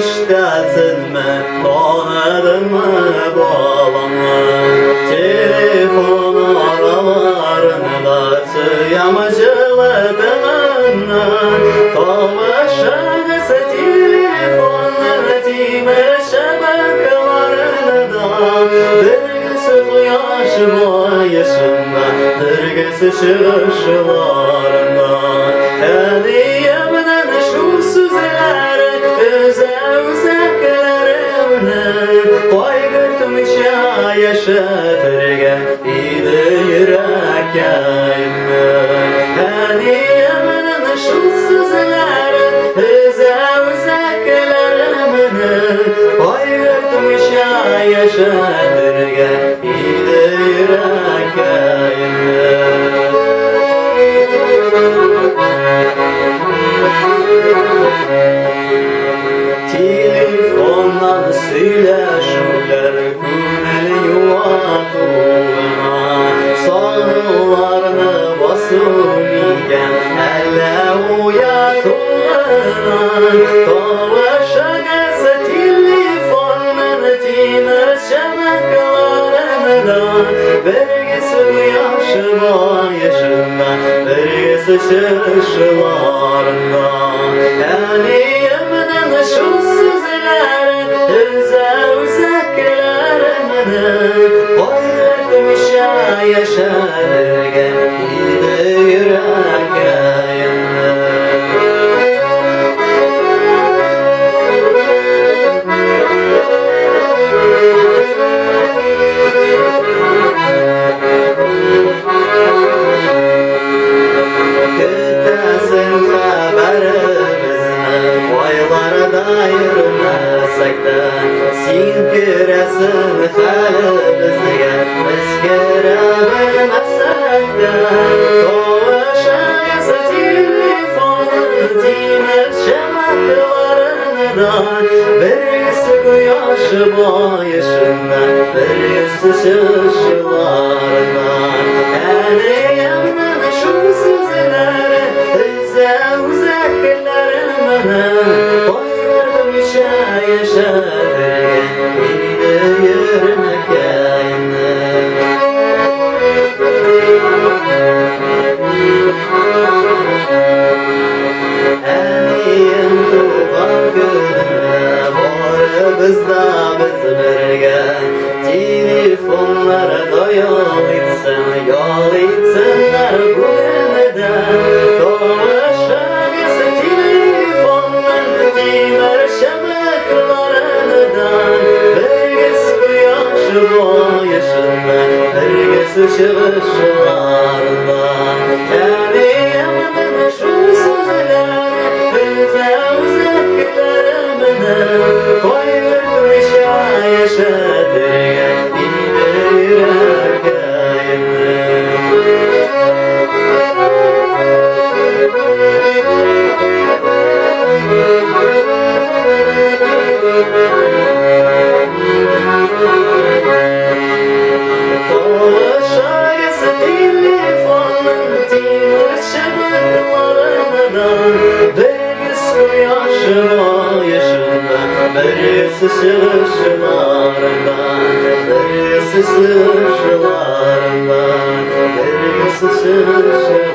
iştesin mi, tanıdın mı balamı? Telefon aralarında yamacıladığını, tavaşanısı telefonları timir şebeklerinde, dergisi yaş boyasında, dergisi şırşılarında. Tanıyamdan şu sözleri, özeklerimni, koygurtmuşa yaşatırga idi yürek yayımni. Tanıyamdan şu sözleri, özeklerimni, koygurtmuşa yaşatırga idi yürek yayımni. Telefondan söyleşirler günel yuvatığına, sağlarını basılıyken elle uyatığına. Tavaşanısı telefondan timir şebeklerinde, vergisi yaşı başında, vergisi şırşılarında. Tanıyamdan şu sözleri, özeklerimni, koygurtmuşa yaşatırga idi yürek yayımni. Kütesin haberimizni, boylarda yürümesek de, sen kiresin hali bizga, biz kire bilmesek de. Tavaşanısı telefonun timir şebeklerinde, birisi quyosh boyishida, birisi shirshlarida. Tanıyamdan şu sözleri, özeklerimni, koygurtmuşa yaşatırga idi yürek yayımni. Eniyin tuğan gününe bor bizda biz birge, telefonlarda yol etsinler bugüneden. Tavaşanısı telefondan timir şebeklerinde, vergisi quyosh boyashida, vergisi shirshılarında. Tanıyamdan şu sözleri, özeklerimni, koygurtmuşa yaşatırga idi yürek yayımni. Tavaşanısı telefonun timir şebeklerinde, vergisi quyosh boyashida, birisi shirshılarında, birisi shirshılarında, birisi shirshılarında.